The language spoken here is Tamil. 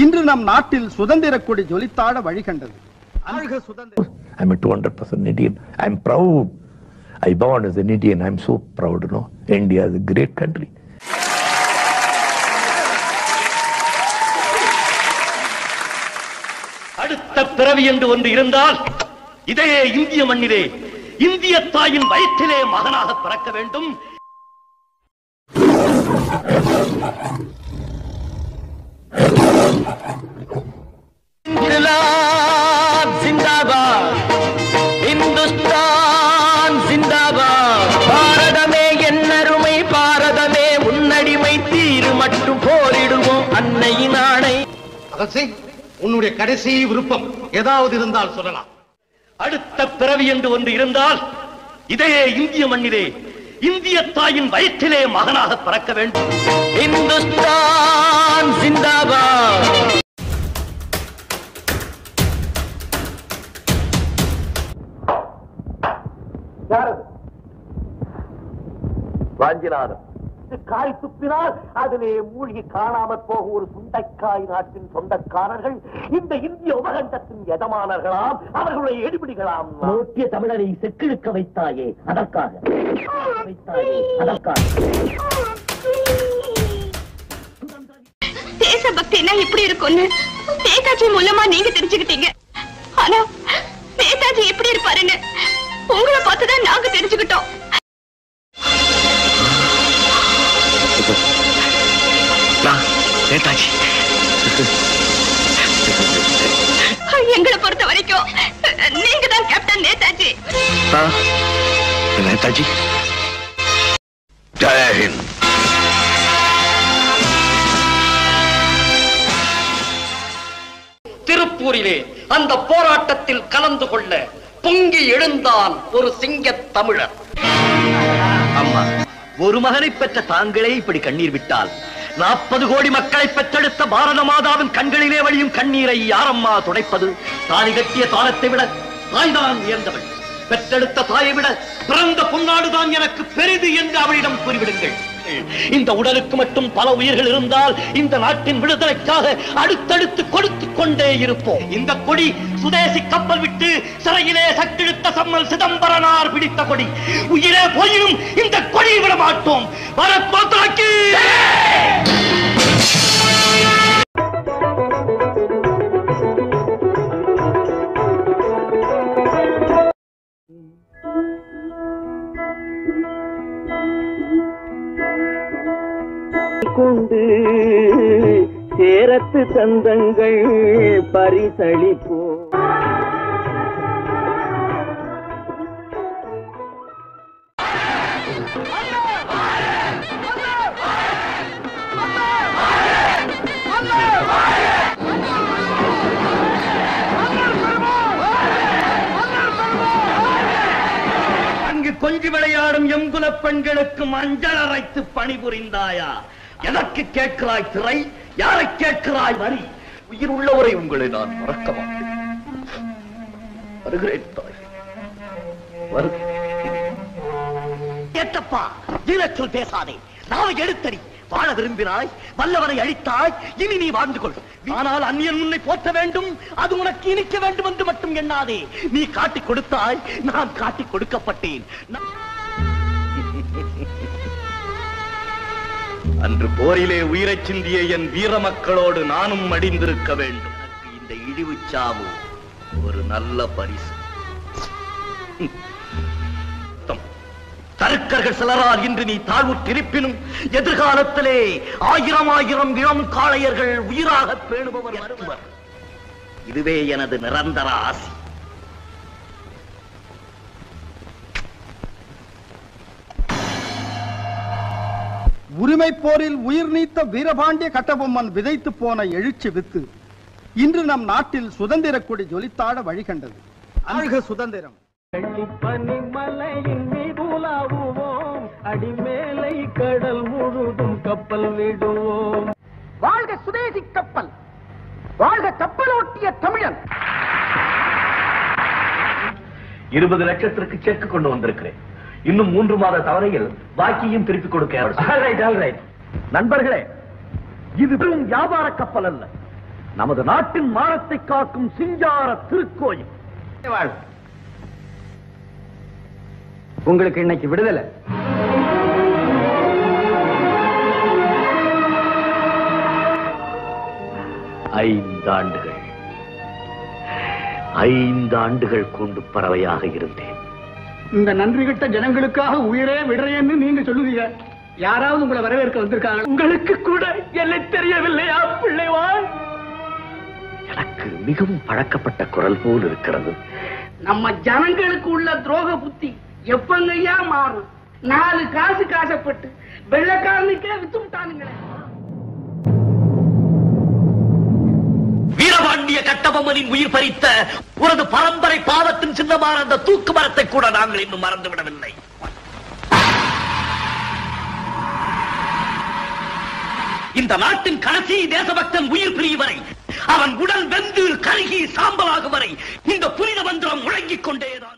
இன்று நம் நாட்டில் சுதந்திர கொடி ஜொலித்தாட வழிகண்டது. I'm a 200% Indian. I'm proud. I born as an Indian. I'm so proud, you know. India is a great country. அடுத்த பிறவி என்று ஒன்று இருந்தால் இதே இந்திய மண்ணிலே இந்திய தாயின் வயிற்றிலே மகனாக பிறக்க வேண்டும். ஜிந்தாபாத், இந்துஸ்தான் ஜிந்தாபாத். பாரதமே என்னருமை, பாரதமே உன்னடிமை, தீரு மட்டும் போரிடுவோம் அன்னையின் ஆணை. உன்னுடைய கடைசி விருப்பம் ஏதாவது இருந்தால் சொல்லலாம். அடுத்த பிறவி என்று ஒன்று இருந்தால் இதே இந்திய மண்ணிலே இந்திய தாயின் வயிற்றிலே மகனாக பிறக்க வேண்டும். இந்துஸ்தான் ஜிந்தாபாத். வாஞ்சிநாதன் காய் துப்பினால் அதிலே மூழ்கி காணாமற் போக ஒரு சுண்டைக்காய் நாட்டின் சொந்தக்காரர்கள் இந்த இந்திய உபகண்டத்தின் எஜமானர்களாம், அவர்களுடைய எடுபிடிகளாம். நோக்கிய தமிழரை செக்கிழுக்க வைத்தாயே, அதற்காக தேசபக்தினா இப்படி இருக்கும்னு நேதாஜி மூலமா நீங்க தெரிஞ்சுக்கிட்டீங்க. ஆனா நேதாஜி எப்படி இருப்பாருன்னு உங்களை பார்த்துதான் நாங்க தெரிஞ்சுக்கிட்டோம். நேதாஜி எங்களை பொறுத்த வரைக்கும் நீங்க தான் கேப்டன் நேதாஜி. நேதாஜி ஜெய் ஹிந்த். திருப்பூரிலே அந்த போராட்டத்தில் கலந்து கொள்ள பொங்கி எழுந்தான் ஒரு சிங்க தமிழர். அம்மா, ஒரு மகனை பெற்ற தாங்களே இப்படி கண்ணீர் விட்டால் 40 கோடி மக்களை பெற்றெடுத்த பாரத மாதாவின் கண்களிலே வழியும் கண்ணீரை யாரம்மா துடைப்பது? தாலி கட்டிய தாளத்தை விட தாய்தான் உயர்ந்தவள். பெற்றெடுத்த தாயை விட பிறந்த பொன்னாடுதான் எனக்கு பெரிது என்று அவளிடம் கூறிவிடுங்கள். இந்த உடலுக்கு மட்டும் பல உயிர்கள் இருந்தால் இந்த நாட்டின் விடுதலைக்காக அடுத்தடுத்து கொடுத்துக் கொண்டே இருப்போம். இந்த கொடி சுதேசி கப்பல் விட்டு சிறையிலே சட்டிழுத்த சம்மல் சிதம்பரனார் பிடித்த கொடி. உயிரே போயினும் இந்த கொடியை விட மாட்டோம். பாரத் மாதா கி கொண்டு சேரத்து தந்தங்கள் பரிசளிப்போம். அங்கு கொஞ்சி விளையாடும் எங்குல பெண்களுக்கு மஞ்சள் அரைத்து பணிபுரிந்தாயா? எதற்கு கேட்கிறாய் திரை? யாரை கேட்கிறாய் வரி? உயிர் உள்ளவரை உங்களை நான் மறக்க மாட்டேன். வருகிறேன் தாய், ஏத்தப்பா. ஈழச்சொல் பேசாதே, நாவை எடுத்தடி. வாழ விரும்பினாய், வல்லவனை அழித்தாய், இனி நீ வாழ்ந்து கொள். ஆனால் அந்நியன் உன்னை போற்ற வேண்டும், அது உனக்கு இனிக்க வேண்டும் என்று மட்டும் எண்ணாதே. நீ காட்டிக் கொடுத்தாய், நான் காட்டிக் கொடுக்கப்பட்டேன். அன்று போரிலே உயிரை சிந்திய என் வீர மக்களோடு நானும் மடிந்திருக்க வேண்டும். இந்த இழிவு சாவு ஒரு நல்ல பரிசு. தருக்கர்கள் சிலரால் இன்று நீ தாழ்வுற்றிருப்பினும் எதிர்காலத்திலே 1000 இளம் காளையர்கள் உயிராக பேணுபவர் வருவர். இதுவே எனது நிரந்தர ஆசி. உரிமை போரில் உயிர் நீத்த வீரபாண்டிய கட்டபொம்மன் விதைத்து போன எழுச்சி வித்து இன்று நம் நாட்டில் சுதந்திர கொடி ஜொலித்தாட வழிகண்டது. அழகு சுதந்திரம். பனிமலையின் மீதுலாவுவோம், அடிமேலை கடல் முழுதும் கப்பல் விடுவோம். வாழ்க சுதேசி கப்பல், வாழ்க கப்பலோட்டிய தமிழன். 20 லட்சத்திற்கு செக் கொண்டு வந்திருக்கிறேன். இன்னும் 3 மாத தவணையில் பாக்கியும் திருப்பிக் கொடுக்க. நண்பர்களே, இது வெறும் வியாபார கப்பல் அல்ல, நமது நாட்டின் மானத்தை காக்கும் சிங்கார திருக்கோயில். உங்களுக்கு இன்னைக்கு விடுதலை. ஐந்து ஆண்டுகள் கொண்டு பறவையாக இருந்தேன். இந்த நன்றி கட்ட ஜனங்களுக்காக உயிரே விடுறேன்னு நீங்க சொல்லுவீங்க. யாராவது உங்களை வரவேற்க வந்திருக்காங்க? உங்களுக்கு கூட என்னை தெரியவில்லையா பிள்ளைவாள்? எனக்கு மிகவும் பழக்கப்பட்ட குரல் போல் இருக்கிறது. நம்ம ஜனங்களுக்கு உள்ள துரோக புத்தி எப்பங்கய்யா மாறும்? 4 காசு காசப்பட்டு வெள்ளக்காரனுக்கே வித்து விட்டானுங்களே. வீரபாண்டிய கட்டபொம்மனின் உயிர் பறித்த உனது பரம்பரை பாவத்தின் சின்னமான அந்த தூக்கு மரத்தை கூட நாங்கள் இன்னும் மறந்துவிடவில்லை. இந்த நாட்டின் கடைசி தேசபக்தன் உயிர் பிரியும் வரை, அவன் உடல் வெந்து கருகி சாம்பலாகும் வரை இந்த புனித மந்திரம் முழங்கிக் கொண்டேதான்.